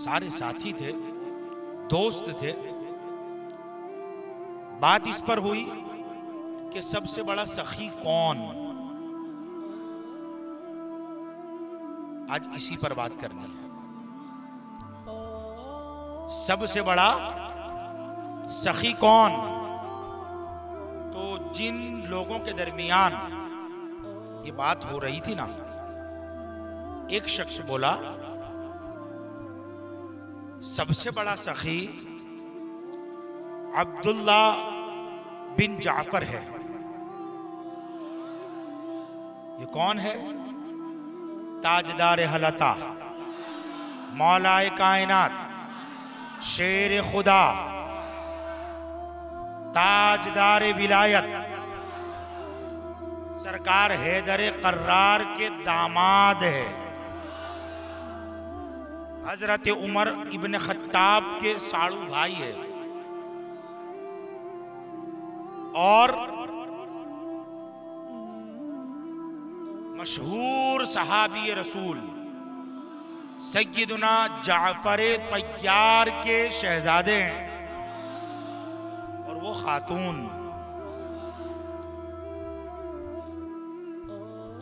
सारे साथी थे, दोस्त थे। बात इस पर हुई कि सबसे बड़ा सखी कौन। आज इसी पर बात करनी है। सबसे बड़ा सखी कौन। तो जिन लोगों के दरमियान ये बात हो रही थी ना, एक शख्स बोला सबसे बड़ा सखी अब्दुल्ला बिन जाफर है। ये कौन है? ताजदार हलता, मौलाए कायनात, शेर खुदा, ताजदार विलायत, सरकार हैदर कर्रार के दामाद है। हजरत उमर इब्न खत्ताब के साड़ू भाई है। और मशहूर सहाबी रसूल सैयदना जाफर तैयार के शहजादे हैं। और वो खातून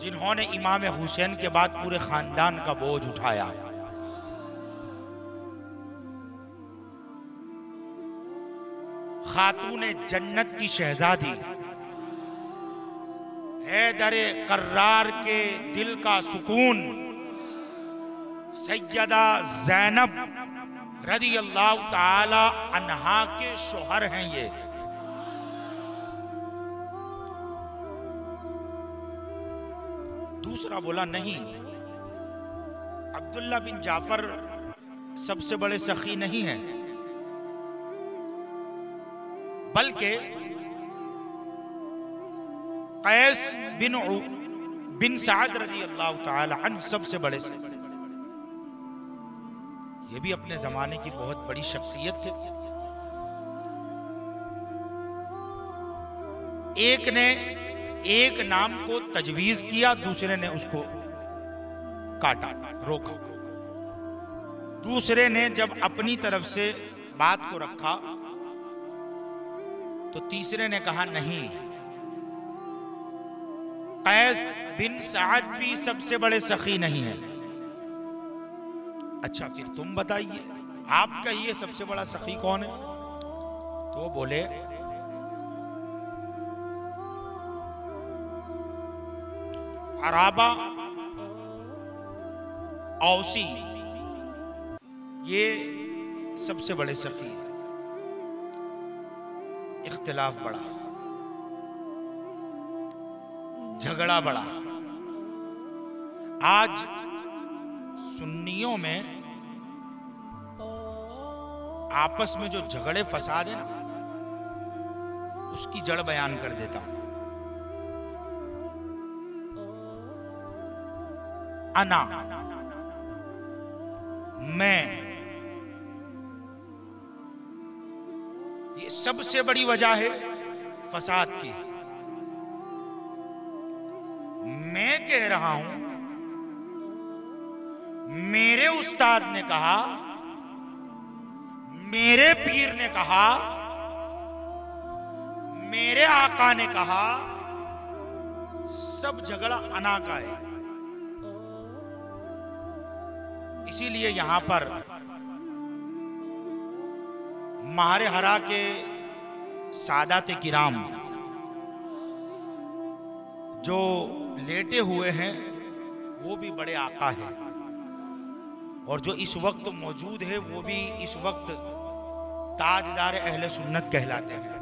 जिन्होंने इमाम हुसैन के बाद पूरे खानदान का बोझ उठाया। खातून जन्नत की शहजादी, हैदर कर्रार के दिल का सुकून, सैयदा ज़ैनब रज़ी अल्लाह ताला अन्हा के शोहर हैं ये। दूसरा बोला नहीं, अब्दुल्ला बिन जाफर सबसे बड़े सखी नहीं हैं, बल्कि कैस बिन साद रज़ी अल्लाह ताला अन्हु सबसे बड़े से। ये भी अपने जमाने की बहुत बड़ी शख्सियत थे। एक ने एक नाम को तजवीज किया, दूसरे ने उसको काटा, रोका। दूसरे ने जब अपनी तरफ से बात को रखा तो तीसरे ने कहा नहीं, कैस बिन साद भी सबसे बड़े सखी नहीं है। अच्छा फिर तुम बताइए, आप कहिए सबसे बड़ा सखी कौन है? तो बोले अराबा औसी, ये सबसे बड़े सखी। इख्तिलाफ बढ़ा, झगड़ा बढ़ा। आज सुन्नियों में आपस में जो झगड़े फसाद है ना, उसकी जड़ बयान कर देता हूं। अना, मैं, ये सबसे बड़ी वजह है फसाद की। मैं कह रहा हूं, मेरे उस्ताद ने कहा, मेरे पीर ने कहा, मेरे आका ने कहा, सब झगड़ा अना का है। इसीलिए यहां पर माहरे हरा के सादात किराम जो लेटे हुए हैं वो भी बड़े आका हैं, और जो इस वक्त मौजूद है वो भी इस वक्त ताजदार अहले सुन्नत कहलाते हैं।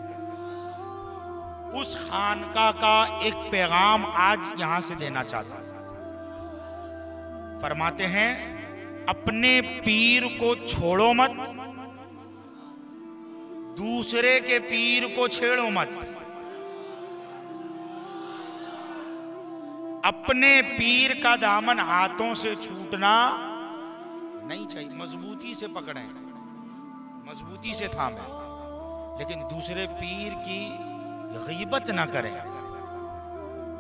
उस खानका का एक पैगाम आज यहां से देना चाहता हूं। फरमाते हैं, अपने पीर को छोड़ो मत, दूसरे के पीर को छेड़ो मत। अपने पीर का दामन हाथों से छूटना नहीं चाहिए। मजबूती से पकड़ें, मजबूती से थामें, लेकिन दूसरे पीर की गीबत ना करें,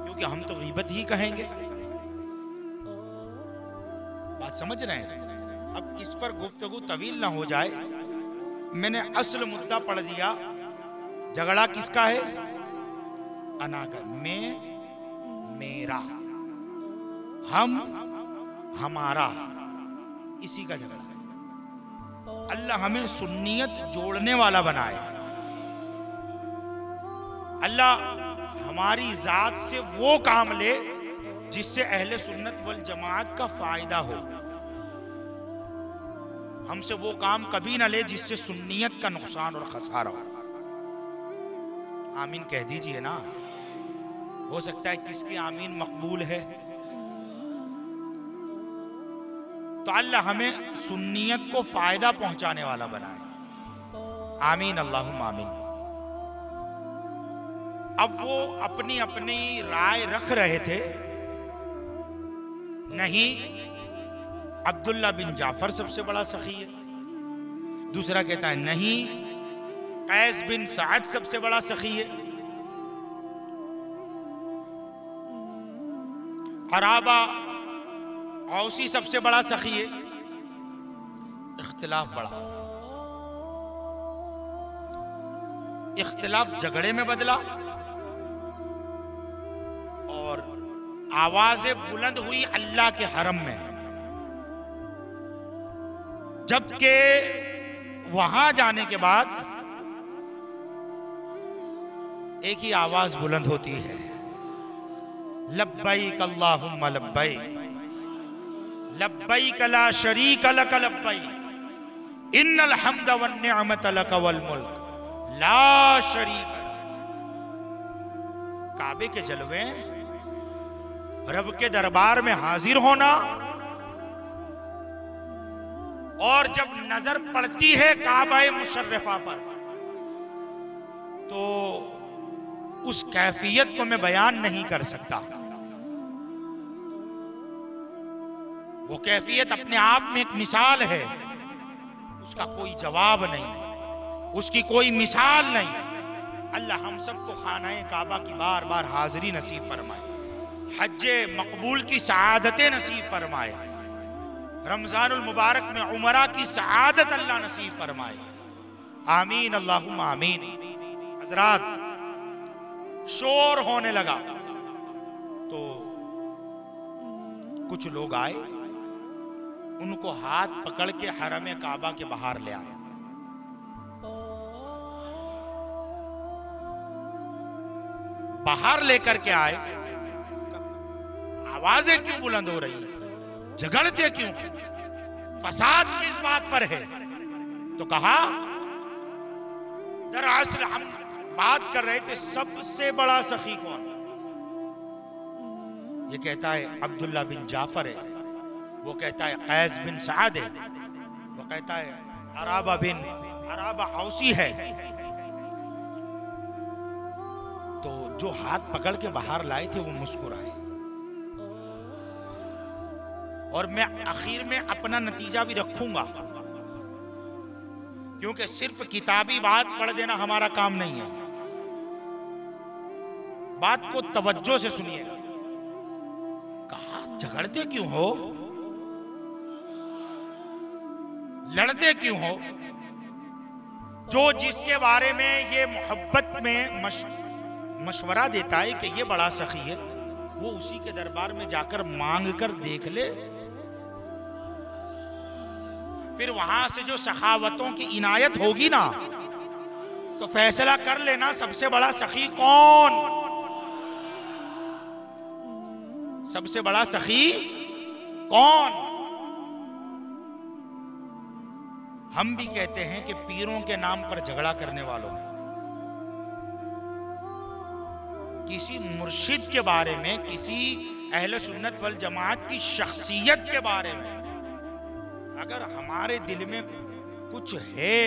क्योंकि हम तो गीबत ही कहेंगे। बात समझ रहे हैं? अब इस पर गुफ्तगू तवील ना हो जाए, मैंने असल मुद्दा पढ़ दिया। झगड़ा किसका है? अना का, मैं मेरा, हम हमारा, इसी का झगड़ा है। अल्लाह हमें सुन्नियत जोड़ने वाला बनाए। अल्लाह हमारी जात से वो काम ले जिससे अहले सुन्नत वल जमात का फायदा हो। हमसे वो काम कभी ना ले जिससे सुन्नियत का नुकसान और खसारा हो। आमीन कह दीजिए ना। हो सकता है किसकी आमीन मकबूल है। तो अल्लाह हमें सुन्नियत को फायदा पहुंचाने वाला बनाए। आमीन अल्लाहुम्मा आमीन। अब वो अपनी अपनी राय रख रहे थे। नहीं, अब्दुल्ला बिन जाफर सबसे बड़ा सखी है। दूसरा कहता है नहीं, कैस बिन साद सबसे बड़ा सखी है। अराबा औसी सबसे बड़ा सखी है। इख्तिलाफ बढ़ा, इख्तिलाफ झगड़े में बदला और आवाजें बुलंद हुई अल्लाह के हरम में। जबकि वहां जाने के बाद एक ही आवाज बुलंद होती है, लब्बैक अल्लाहुम्मा लब्बैक, लब्बैक ला शरीक लक लब्बैक, इन्नल हम्द वन निअमत लक वल मुल्क ला शरीक। काबे के जलवे, रब के दरबार में हाजिर होना, और जब नजर पड़ती है काबा मुशर्रफा पर तो उस कैफियत को मैं बयान नहीं कर सकता। वो कैफियत अपने आप में एक मिसाल है, उसका कोई जवाब नहीं, उसकी कोई मिसाल नहीं। अल्लाह हम सबको खानाए काबा की बार बार हाजिरी नसीब फरमाए, हज्जे मकबूल की सआदतें नसीब फरमाए, रमजानुल मुबारक में उमरा की सआदत अल्लाह नसीब फरमाए। आमीन अल्लाहुम्मा आमीन। हजरात, शोर होने लगा तो कुछ लोग आए, उनको हाथ पकड़ के हरम काबा के बाहर ले आए। बाहर लेकर के आए, आवाजें क्यों बुलंद हो रही, झगड़ते क्यों, फसाद किस बात पर है? तो कहा दरअसल हम बात कर रहे थे सबसे बड़ा सखी कौन। ये कहता है अब्दुल्ला बिन जाफर है, वो कहता है कैस बिन साद है, वो कहता है अराबा औसी है। तो जो हाथ पकड़ के बाहर लाए थे वो मुस्कुराए, और मैं आखिर में अपना नतीजा भी रखूंगा, क्योंकि सिर्फ किताबी बात पढ़ देना हमारा काम नहीं है। बात को तवज्जो से सुनिएगा। कहा झगड़ते क्यों हो, लड़ते क्यों हो? जो जिसके बारे में ये मोहब्बत में मशवरा देता है कि ये बड़ा सखी है, वो उसी के दरबार में जाकर मांग कर देख ले। फिर वहां से जो सखावतों की इनायत होगी ना, तो फैसला कर लेना सबसे बड़ा सखी कौन। सबसे बड़ा सखी कौन? हम भी कहते हैं कि पीरों के नाम पर झगड़ा करने वालों, किसी मुर्शिद के बारे में, किसी अहले सुन्नत वल जमात की शख्सियत के बारे में अगर हमारे दिल में कुछ है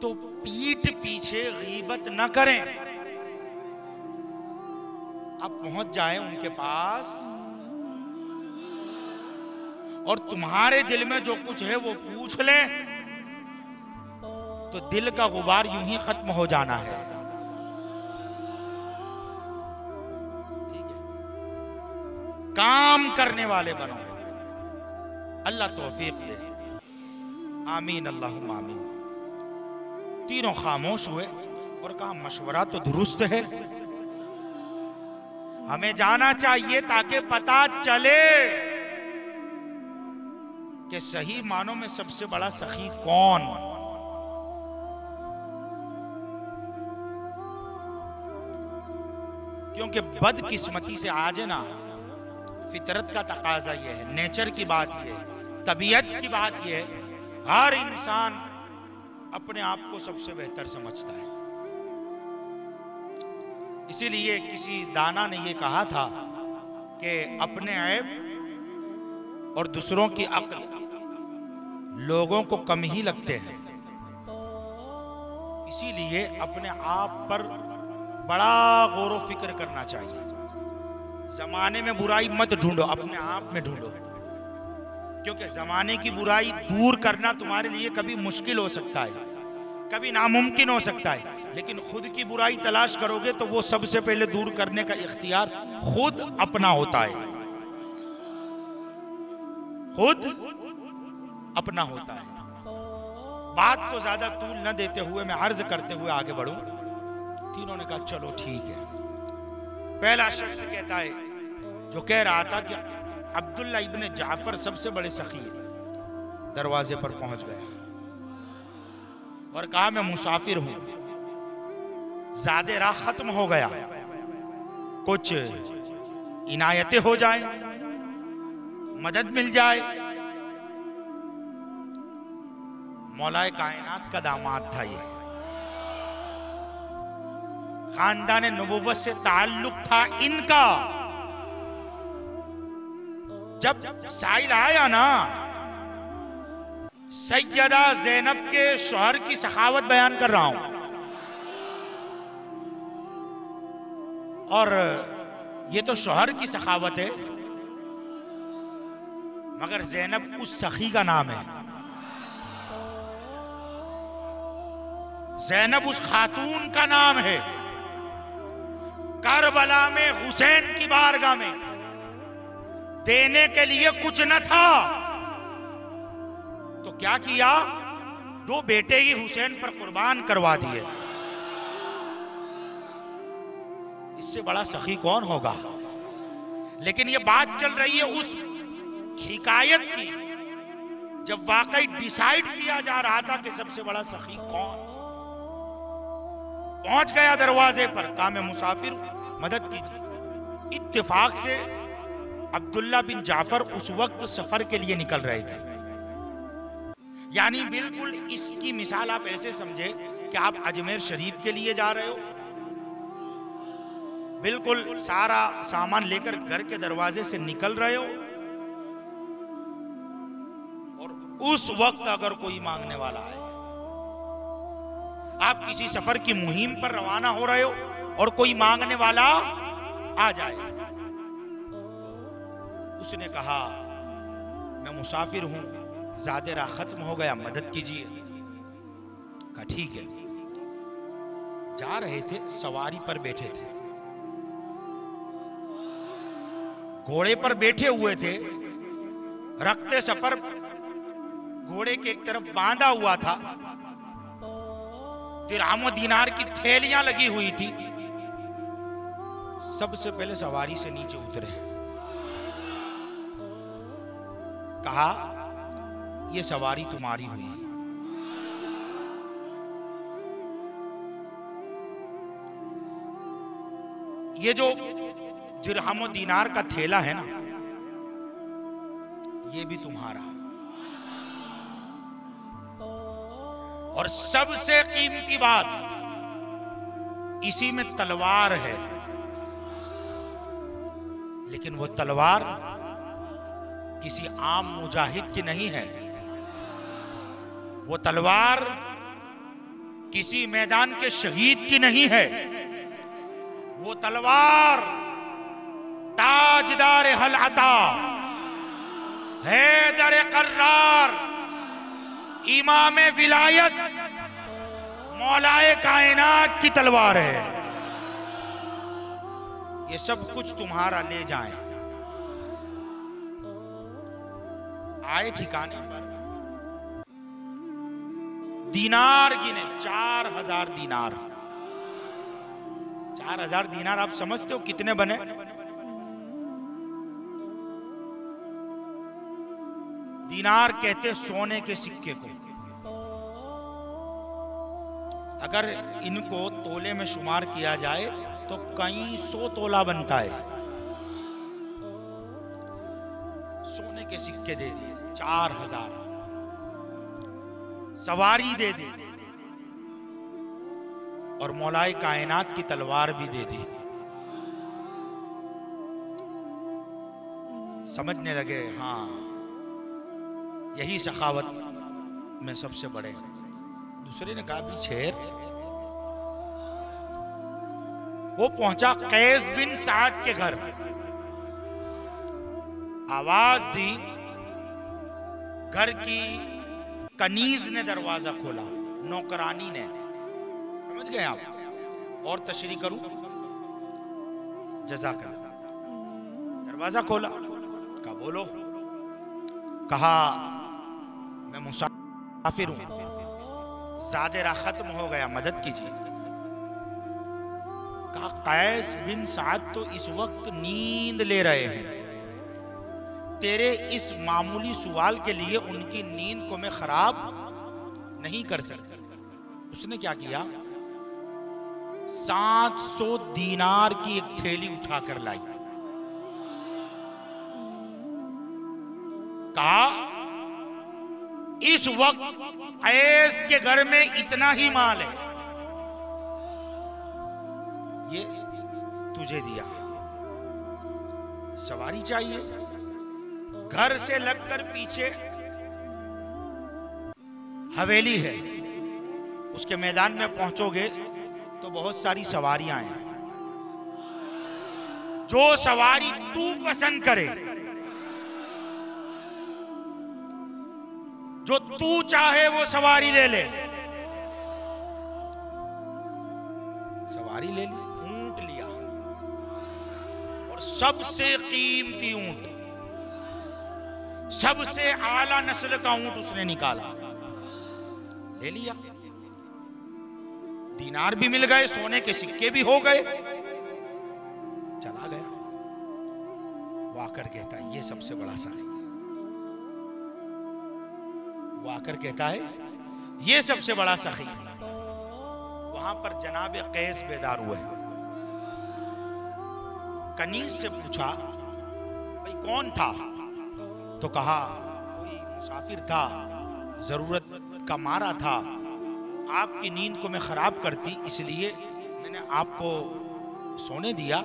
तो पीठ पीछे गीबत न करें। आप पहुंच जाएं उनके पास और तुम्हारे दिल में जो कुछ है वो पूछ लें, तो दिल का गुबार यूं ही खत्म हो जाना है। ठीक है, काम करने वाले बनो, अल्लाह तौफीक दे, आमीन अल्लाहुम्मा आमीन। तीनों खामोश हुए और कहा मशवरा तो दुरुस्त है, हमें जाना चाहिए ताकि पता चले कि सही मानों में सबसे बड़ा सखी कौन। क्योंकि बदकिस्मती से आज है ना, फितरत का तकाजा यह है, नेचर की बात यह है, तबीयत की बात यह है, हर इंसान अपने आप को सबसे बेहतर समझता है। इसीलिए किसी दाना ने यह कहा था कि अपने ऐब और दूसरों की अक्ल लोगों को कम ही लगते हैं, इसीलिए अपने आप पर बड़ा गौर व फिक्र करना चाहिए। जमाने में बुराई मत ढूंढो, अपने आप में ढूंढो, क्योंकि जमाने की बुराई दूर करना तुम्हारे लिए कभी मुश्किल हो सकता है, कभी नामुमकिन हो सकता है, लेकिन खुद की बुराई तलाश करोगे तो वो सबसे पहले दूर करने का इख्तियार खुद अपना होता है, खुद अपना होता है। बात तो ज्यादा तूल न देते हुए मैं अर्ज करते हुए आगे बढ़ूं। तीनों ने कहा चलो ठीक है। पहला शख्स कहता है, जो कह रहा था कि अब्दुल्ला इब्ने जाफर सबसे बड़े सखी, दरवाजे पर पहुंच गया और कहा मैं मुसाफिर हूं, ज़ादे राह खत्म हो गया, कुछ इनायतें हो जाए, मदद मिल जाए। मौलाए कायनात का दामाद था ये, खानदान नबुव्वत से ताल्लुक था इनका। जब साइल आया ना, सैयदा ज़ैनब के शौहर की सखावत बयान कर रहा हूं, और ये तो शौहर की सखावत है, मगर ज़ैनब उस सखी का नाम है, ज़ैनब उस खातून का नाम है। करबला में हुसैन की बारगाह में देने के लिए कुछ न था, तो क्या किया, दो बेटे ही हुसैन पर कुर्बान करवा दिए। इससे बड़ा सखी कौन होगा। लेकिन यह बात चल रही है उस हिकायत की, जब वाकई डिसाइड किया जा रहा था कि सबसे बड़ा सखी कौन। पहुंच गया दरवाजे पर, कहा मैं मुसाफिर हूं, मदद कीजिए। इत्तेफाक से अब्दुल्ला बिन जाफर उस वक्त सफर के लिए निकल रहे थे। यानी बिल्कुल इसकी मिसाल आप ऐसे समझे कि आप अजमेर शरीफ के लिए जा रहे हो, बिल्कुल सारा सामान लेकर घर के दरवाजे से निकल रहे हो, और उस वक्त अगर कोई मांगने वाला आए, आप किसी सफर की मुहिम पर रवाना हो रहे हो और कोई मांगने वाला आ जाए। उसने कहा मैं मुसाफिर हूं, ज़ादे राह खत्म हो गया, मदद कीजिए। कहा ठीक है। जा रहे थे, सवारी पर बैठे थे, घोड़े पर बैठे हुए थे, रखते सफर घोड़े के एक तरफ बांधा हुआ था, दिरहम दीनार की थैलियां लगी हुई थी। सबसे पहले सवारी से नीचे उतरे, कहा यह सवारी तुम्हारी हुई। ये जो दिरहम दीनार का थैला है ना, ये भी तुम्हारा। और सबसे कीमती बात, इसी में तलवार है, लेकिन वो तलवार किसी आम मुजाहिद की नहीं है, वो तलवार किसी मैदान के शहीद की नहीं है, वो तलवार ताजदार हल अता, हैदर कर्रार, इमाम विलायत, मौलाए कायनात की तलवार है। ये सब कुछ तुम्हारा, ले जाएं। आए ठिकाने पर, दीनार गिने, 4000 दीनार। 4000 दीनार आप समझते हो कितने बने? दीनार कहते सोने के सिक्के को। अगर इनको तोले में शुमार किया जाए तो कई 100 तोला बनता है। सोने के सिक्के दे दिए 4000, सवारी दे दी, और मौलाए कायनात की तलवार भी दे दी। समझने लगे हाँ यही सखावत में सबसे बड़े। दूसरे ने कहा भी शेर। वो पहुंचा कैस बिन साद के घर, आवाज दी, घर की कनीज ने दरवाजा खोला, नौकरानी ने। समझ गए आप? और तशरीह करूं? जज़ाकल्लाह। दरवाजा खोला, कहा बोलो। कहा मैं मुसाफिर हूं, ज़ादिरा खत्म हो गया, मदद कीजिए। कहा कैस बिन साद तो इस वक्त नींद ले रहे हैं, तेरे इस मामूली सवाल के लिए उनकी नींद को मैं खराब नहीं कर सकता। उसने क्या किया? 700 दीनार की एक थैली उठाकर लाई। कहा इस वक्त ऐस के घर में इतना ही माल है, ये तुझे दिया। सवारी चाहिए, घर से लगकर पीछे हवेली है, उसके मैदान में पहुंचोगे तो बहुत सारी सवारियां हैं। जो सवारी तू पसंद करे, जो तू चाहे वो सवारी ले ले। सवारी ले ली, ऊंट लिया, और सबसे कीमती ऊंट, सबसे आला नस्ल का ऊंट उसने निकाला, ले लिया। दीनार भी मिल गए, सोने के सिक्के भी हो गए, चला गया। वो आकर कहता है ये सबसे बड़ा सखी। वो आकर कहता है ये सबसे बड़ा सखी। वहां पर जनाब कैस बेदार हुए, कनीज से पूछा भाई कौन था? तो कहा कोई मुसाफिर था, जरूरत का मारा था, आपकी नींद को मैं खराब करती, इसलिए मैंने आपको सोने दिया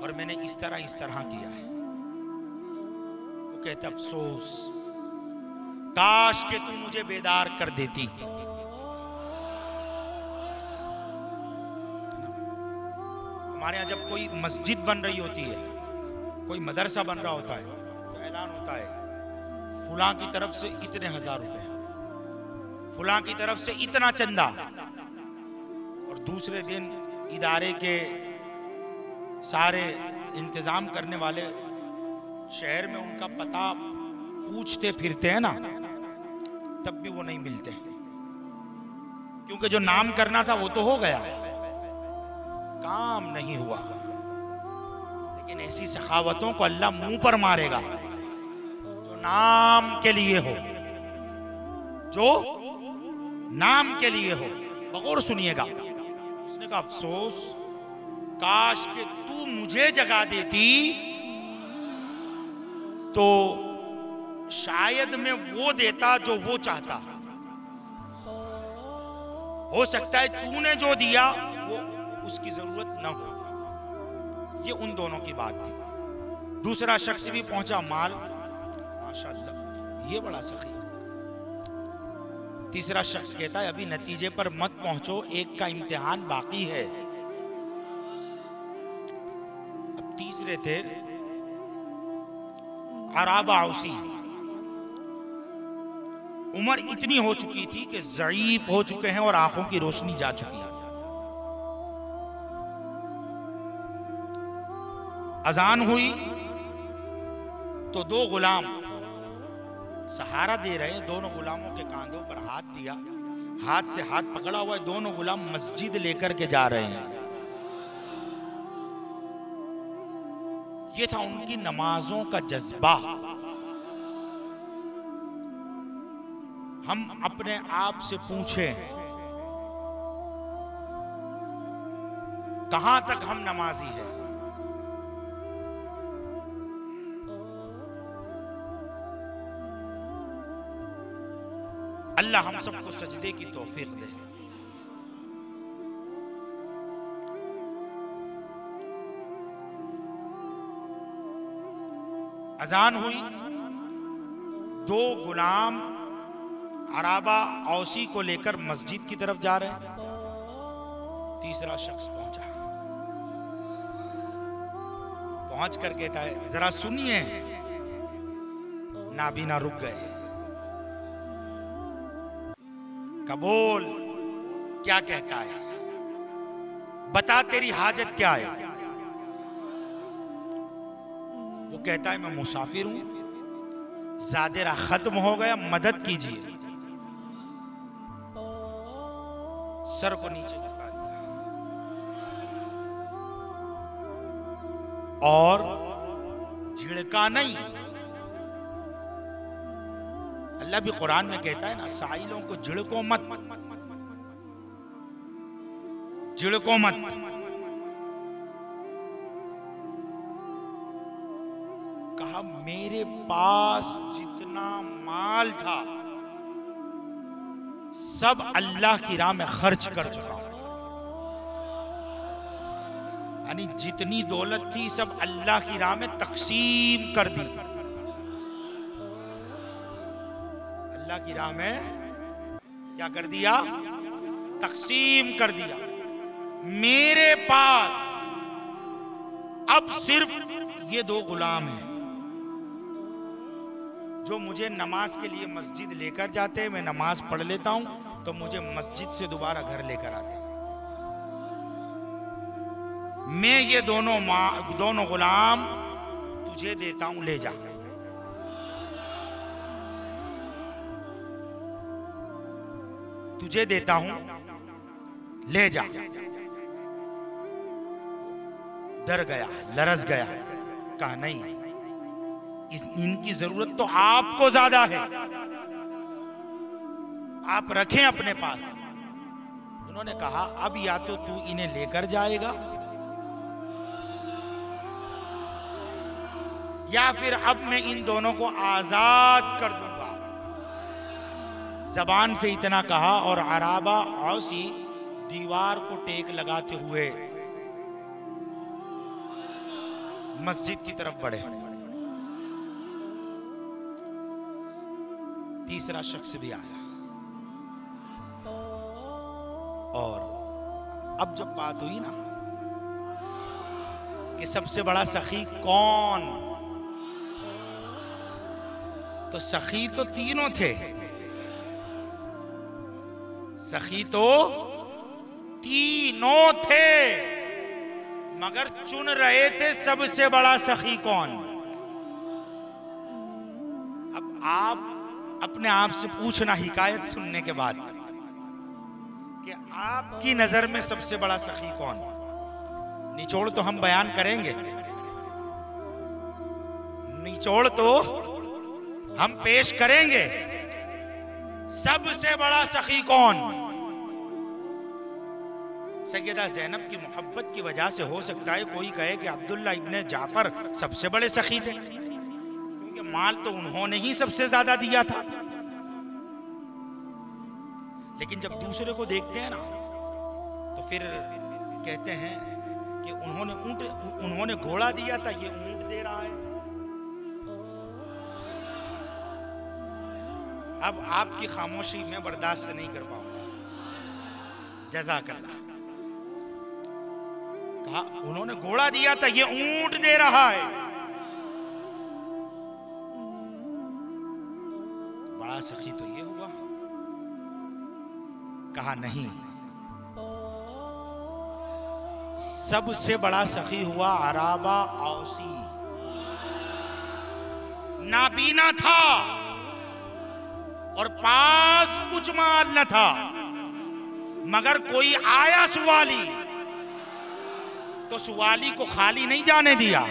और मैंने इस तरह किया है। वो कहता अफसोस, काश के तू मुझे बेदार कर देती। हमारे यहाँ जब कोई मस्जिद बन रही होती है, कोई मदरसा बन रहा होता है, तो ऐलान होता है फुलां की तरफ से इतने 1000 रुपए, फुलां की तरफ से इतना चंदा। और दूसरे दिन इदारे के सारे इंतजाम करने वाले शहर में उनका पता पूछते फिरते हैं ना, तब भी वो नहीं मिलते, क्योंकि जो नाम करना था वो तो हो गया, काम नहीं हुआ। लेकिन ऐसी सखावतों को अल्लाह मुंह पर मारेगा जो नाम के लिए हो, जो नाम के लिए हो। बगौर सुनिएगा, उसने कहा अफसोस, काश के तू मुझे जगा देती तो शायद मैं वो देता जो वो चाहता। हो सकता है तूने जो दिया वो उसकी जरूरत न हो। ये उन दोनों की बात थी। दूसरा शख्स भी पहुंचा, माल माशाअल्लाह, ये बड़ा सखी। तीसरा शख्स कहता है अभी नतीजे पर मत पहुंचो, एक का इम्तिहान बाकी है। अब तीसरे थे अराबा औसी। उम्र इतनी हो चुकी थी कि ज़ईफ हो चुके हैं और आंखों की रोशनी जा चुकी है। अजान हुई तो 2 गुलाम सहारा दे रहे हैं, दोनों गुलामों के कांधों पर हाथ दिया, हाथ से हाथ पकड़ा हुआ है, दोनों गुलाम मस्जिद लेकर के जा रहे हैं। ये था उनकी नमाजों का जज्बा। हम अपने आप से पूछें, कहां तक हम नमाजी हैं? अल्लाह हम सबको सजदे की तौफीक दे। अजान हुई, दो गुलाम अराबा औसी को लेकर मस्जिद की तरफ जा रहे हैं। तीसरा शख्स पहुंचा, पहुंच कर कहता है, जरा सुनिए। नाबीना रुक गए। कबूल, क्या कहता है? बता तेरी हाजत क्या है? वो कहता है, मैं मुसाफिर हूं, ज़ादिरा खत्म हो गया, मदद कीजिए। सर को नीचे झुका दिया और झिड़का नहीं। अल्लाह भी कुरान में कहता है ना, साइलों को झिड़को मत, झिड़को मत। कहा, मेरे पास जितना माल था सब अल्लाह की राह में खर्च कर चुका हूं। यानी जितनी दौलत थी सब अल्लाह की राह में तकसीम कर दी। अल्लाह की राह में क्या कर दिया? तकसीम कर दिया। मेरे पास अब सिर्फ ये दो गुलाम हैं जो मुझे नमाज के लिए मस्जिद लेकर जाते हैं। मैं नमाज पढ़ लेता हूं तो मुझे मस्जिद से दोबारा घर लेकर आते हैं। मैं ये दोनों गुलाम तुझे देता हूं, ले जा। तुझे देता हूं, ले जा। डर गया, लरस गया, कहा नहीं, इनकी जरूरत तो आपको ज्यादा है, आप रखें अपने पास। उन्होंने कहा, अब या तो तू इन्हें लेकर जाएगा या फिर अब मैं इन दोनों को आजाद कर दूंगा। जबान से इतना कहा और अराबा औसी दीवार को टेक लगाते हुए मस्जिद की तरफ बढ़े। तीसरा शख्स भी आया और अब जब बात हुई ना कि सबसे बड़ा सखी कौन, तो सखी तो तीनों थे, सखी तो तीनों थे, मगर चुन रहे थे सबसे बड़ा सखी कौन। अब आप अपने आप से पूछना, हिकायत सुनने के बाद, कि आपकी नजर में सबसे बड़ा सखी कौन। निचोड़ तो हम बयान करेंगे, निचोड़ तो हम पेश करेंगे। सबसे बड़ा सखी कौन? सैयदा ज़ैनब की मोहब्बत की वजह से हो सकता है कोई कहे कि अब्दुल्ला इब्ने जाफर सबसे बड़े सखी थे, क्योंकि माल तो उन्होंने ही सबसे ज्यादा दिया था। लेकिन जब दूसरे को देखते हैं ना तो फिर कहते हैं कि उन्होंने घोड़ा दिया था, ये ऊंट दे रहा है। अब आपकी खामोशी में बर्दाश्त नहीं कर पाऊंगा। जज़ाकल्लाह। कहा, उन्होंने घोड़ा दिया था, ये ऊंट दे रहा है। बड़ा सखी तो ये हुआ। कहा नहीं, सबसे बड़ा सखी हुआ अराबा औसी। नाबीना था, और पास कुछ माल न था, मगर कोई आया सुवाली तो सुवाली को खाली नहीं जाने दिया।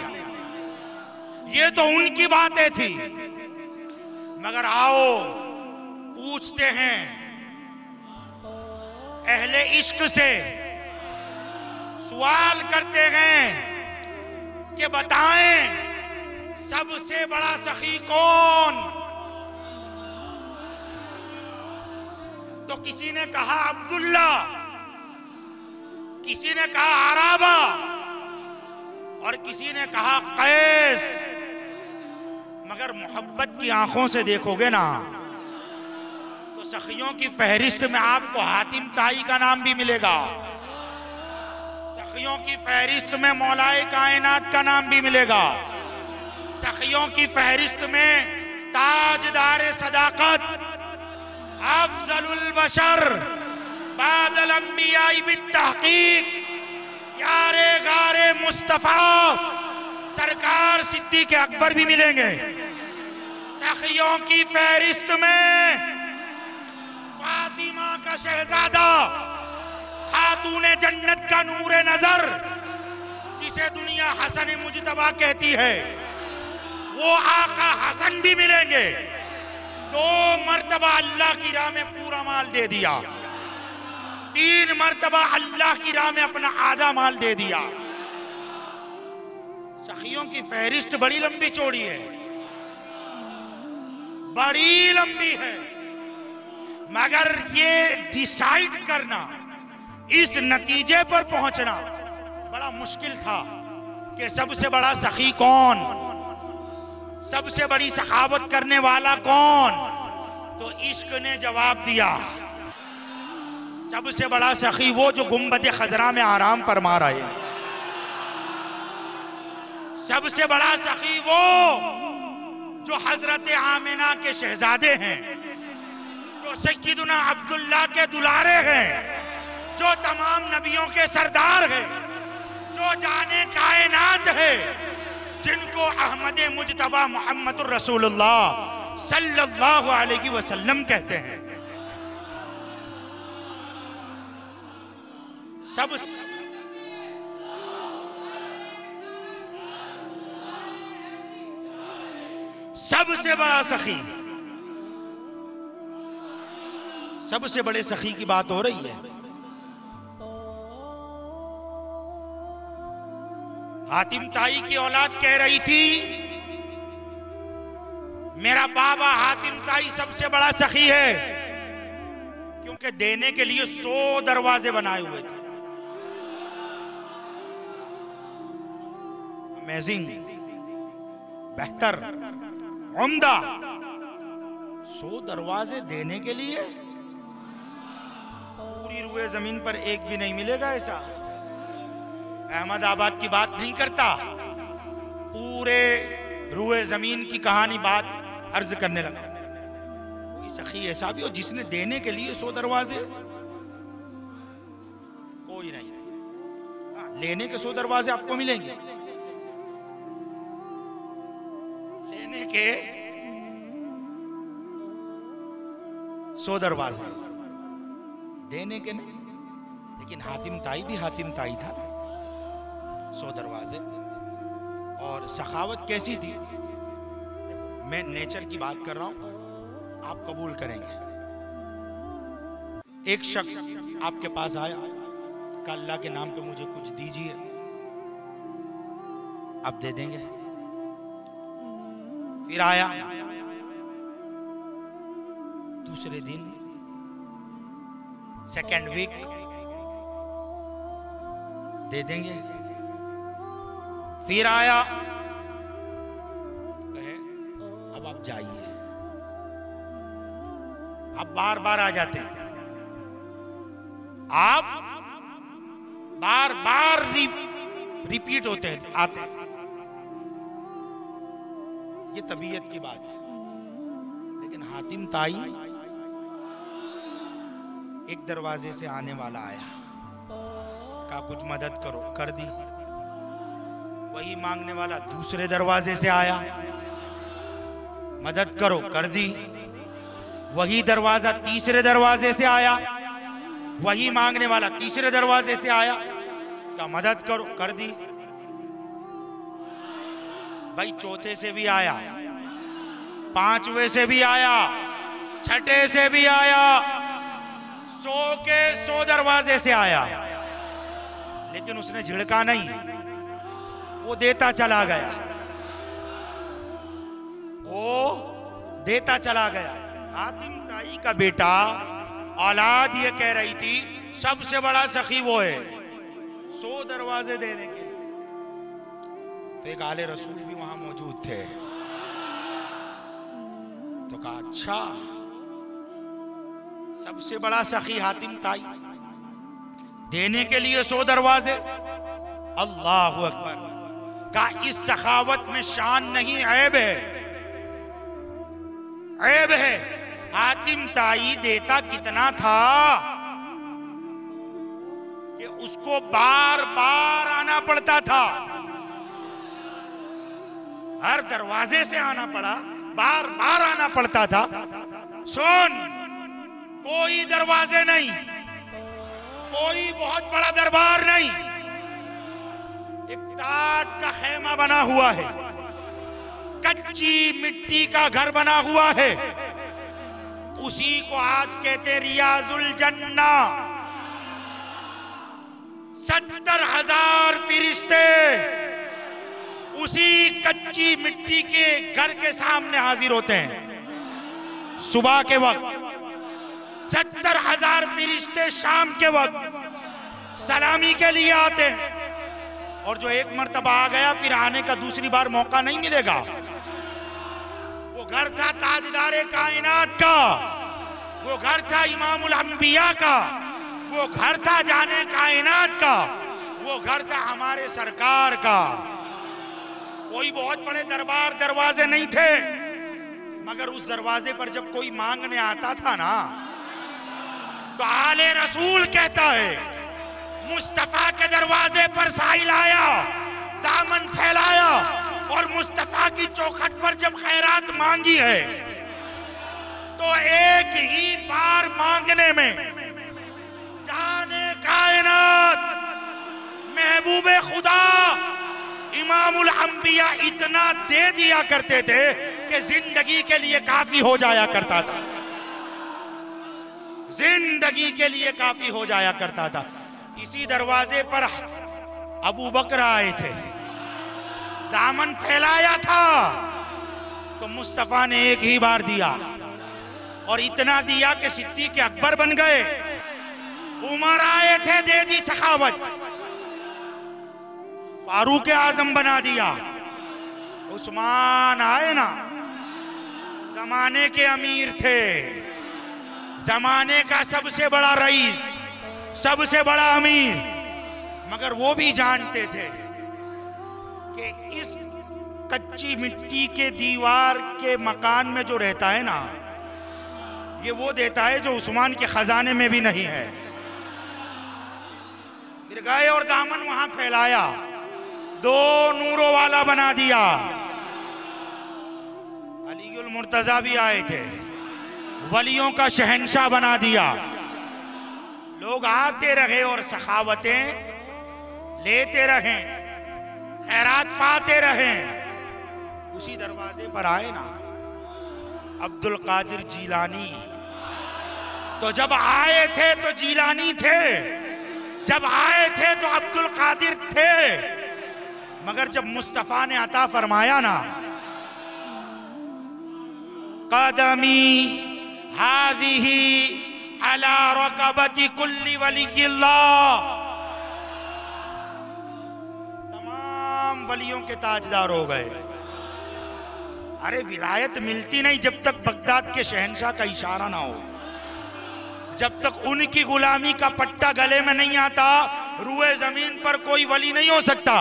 ये तो उनकी बातें थी, मगर आओ पूछते हैं अहले इश्क से, सवाल करते हैं कि बताएं सबसे बड़ा सखी कौन। तो किसी ने कहा अब्दुल्ला, किसी ने कहा आराबा और किसी ने कहा कैस। मगर मोहब्बत की आंखों से देखोगे ना तो सखियों की फहरिस्त में आपको हातिम ताई का नाम भी मिलेगा, सखियों की फहरिस्त में मौलाए कायनात का नाम भी मिलेगा, सखियों की फहरिस्त में ताजदार सदाकत अफजलुल बशर बादल अंबिया बित्तहकीक यारे गारे मुस्तफा सरकार सिद्दीक़ अकबर भी मिलेंगे। सखियों की फहरिस्त में फातिमा का शहजादा, खातूने जन्नत का नूरे नजर, जिसे दुनिया हसन मुजतबा कहती है, वो आका हसन भी मिलेंगे। 2 मर्तबा अल्लाह की राह में पूरा माल दे दिया, 3 मर्तबा अल्लाह की राह में अपना आधा माल दे दिया। सखियों की फहरिस्त बड़ी लंबी चौड़ी है, बड़ी लंबी है, मगर ये डिसाइड करना, इस नतीजे पर पहुंचना बड़ा मुश्किल था कि सबसे बड़ा सखी कौन, सबसे बड़ी सखावत करने वाला कौन। तो इश्क ने जवाब दिया, सबसे बड़ा सखी वो जो गुंबद खजरा में आराम फरमा रहे हैं, सबसे बड़ा सखी वो जो हजरत आमिना के शहजादे हैं, जो सैयदुना अब्दुल्ला के दुलारे हैं, जो तमाम नबियों के सरदार हैं, जो जाने कायनात है, जिनको अहमद मुजतबा मोहम्मदुर रसूलुल्लाह सल्लल्लाहु अलैहि वसल्लम कहते हैं। सबसे बड़ा सखी, सबसे बड़े सखी की बात हो रही है। हातिम ताई की औलाद कह रही थी, मेरा बाबा हातिम ताई सबसे बड़ा सखी है, क्योंकि देने के लिए 100 दरवाजे बनाए हुए थे। अमेजिंग, बेहतर, उम्दा, 100 दरवाजे देने के लिए। पूरी रुए जमीन पर एक भी नहीं मिलेगा ऐसा। अहमदाबाद की बात नहीं करता, पूरे रुए जमीन की कहानी बात अर्ज करने लगा। कोई सखी ऐसा भी हो जिसने देने के लिए 100 दरवाजे, कोई नहीं। लेने के 100 दरवाजे आपको मिलेंगे, लेने के 100 दरवाजे, देने के नहीं। लेकिन हातिम ताई भी हातिम ताई था, 100 दरवाजे। और सखावत कैसी थी, मैं नेचर की बात कर रहा हूं, आप कबूल करेंगे। एक शख्स आपके पास आया, कहा अल्लाह के नाम पे मुझे कुछ दीजिए, आप दे देंगे। फिर आया दूसरे दिन, सेकेंड वीक, दे देंगे। फिर आया तो कहे अब आप जाइए। आप बार बार आ जाते हैं, आप बार बार रिपीट होते हैं, आते हैं। ये तबीयत की बात है। लेकिन हातिम ताई एक दरवाजे से आने वाला आया, कहा कुछ मदद करो, कर दी। वही मांगने वाला दूसरे दरवाजे से आया, मदद करो, कर दी। वही दरवाजा तीसरे दरवाजे से आया, वही मांगने वाला तीसरे दरवाजे से आया, क्या मदद करो, कर दी। भाई चौथे से भी आया, पांचवे से भी आया, छठे से भी आया, 100 के 100 दरवाजे से आया, लेकिन उसने झिड़का नहीं, वो देता चला गया, वो देता चला गया। हातिम ताई का बेटा औलाद ये कह रही थी सबसे बड़ा सखी वो है, 100 दरवाजे देने के लिए। तो एक आले रसूल भी वहां मौजूद थे, तो कहा अच्छा सबसे बड़ा सखी हातिम ताई, देने के लिए 100 दरवाजे, अल्लाह अकबर। का इस सखावत में शान नहीं, ऐब है, ऐब है। हातिम ताई देता कितना था कि उसको बार बार आना पड़ता था, हर दरवाजे से आना पड़ा, बार बार आना पड़ता था। सुन, कोई दरवाजे नहीं, कोई बहुत बड़ा दरबार नहीं, एक टाट का खेमा बना हुआ है, कच्ची मिट्टी का घर बना हुआ है, उसी को आज कहते रियाजुल जन्ना। 70,000 फरिश्ते उसी कच्ची मिट्टी के घर के सामने हाजिर होते हैं सुबह के वक्त, 70,000 फरिश्ते शाम के वक्त सलामी के लिए आते हैं, और जो एक मर्तबा आ गया फिर आने का दूसरी बार मौका नहीं मिलेगा। वो घर था ताजदारे कायनात का, वो घर था इमामुल अंबिया का, वो घर था जाने कायनात का, वो घर था हमारे सरकार का। कोई बहुत बड़े दरबार दरवाजे नहीं थे, मगर उस दरवाजे पर जब कोई मांगने आता था ना, तो आले रसूल कहता है मुस्तफा के दरवाजे पर साइल आया, दामन फैलाया, और मुस्तफा की चौखट पर जब खैरात मांगी है तो एक ही बार मांगने में जाने कायनात महबूबे खुदा इमामुल अंबिया इतना दे दिया करते थे कि जिंदगी के लिए काफी हो जाया करता था, जिंदगी के लिए काफी हो जाया करता था। इसी दरवाजे पर अबू बकर आए थे, दामन फैलाया था, तो मुस्तफा ने एक ही बार दिया, और इतना दिया कि सिद्दीक़ अकबर बन गए। उमर आए थे, दे दी सखावत, फारूक आजम बना दिया। उस्मान आए ना, जमाने के अमीर थे, जमाने का सबसे बड़ा रईस, सबसे बड़ा अमीर, मगर वो भी जानते थे कि इस कच्ची मिट्टी के दीवार के मकान में जो रहता है ना, ये वो देता है जो उस्मान के खजाने में भी नहीं है। फिर गए और दामन वहां फैलाया, 2 नूरों वाला बना दिया। अलीउल मुर्तजा भी आए थे, वलियों का शहंशाह बना दिया। लोग आते रहे और सखावतें लेते रहे, खैरात पाते रहे। उसी दरवाजे पर आए ना अब्दुल कादिर जीलानी, तो जब आए थे तो जीलानी थे, जब आए थे तो अब्दुल कादिर थे, मगर जब मुस्तफा ने अता फरमाया ना, कदमी हाज़िही अला रकबती कुल्ली वलिय्यिल्लाह, तमाम वलियों के ताजदार हो गए। अरे विलायत मिलती नहीं जब तक बगदाद के शहंशाह का इशारा ना हो, जब तक उनकी गुलामी का पट्टा गले में नहीं आता, रूए जमीन पर कोई वली नहीं हो सकता।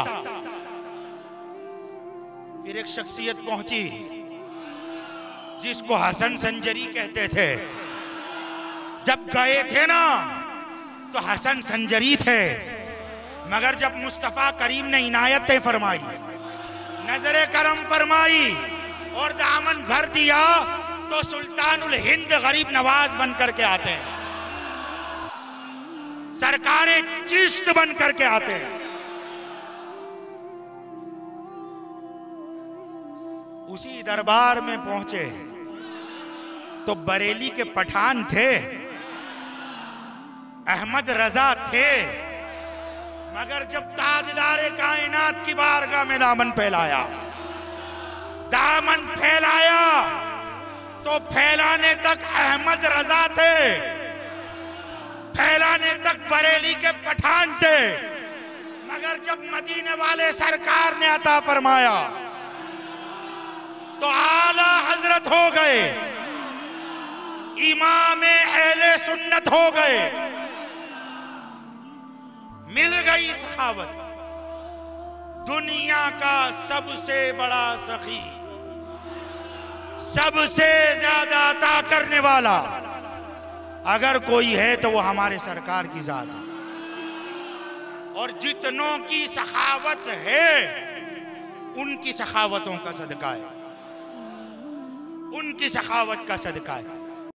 फिर एक शख्सियत पहुंची जिसको हसन संजरी कहते थे। जब गए थे ना तो हसन संजरी थे, मगर जब मुस्तफा करीम ने इनायतें फरमाई, नजरे करम फरमाई और दामन भर दिया, तो सुल्तानुल हिंद गरीब नवाज बन करके आते हैं, सरकारें चिश्त बन करके आते हैं। उसी दरबार में पहुंचे तो बरेली के पठान थे, अहमद रजा थे, मगर जब ताजदारे कायनात की बारगाह में दामन फैलाया, दामन फैलाया तो फैलाने तक अहमद रजा थे, फैलाने तक बरेली के पठान थे, मगर जब मदीने वाले सरकार ने अता फरमाया तो आला हजरत हो गए, इमाम अहले सुन्नत हो गए, मिल गई सखावत। दुनिया का सबसे बड़ा सखी, सबसे ज्यादा अता करने वाला अगर कोई है तो वो हमारे सरकार की जात है। और जितनों की सखावत है उनकी सखावतों का सदका है, उनकी सखावत का सदका है।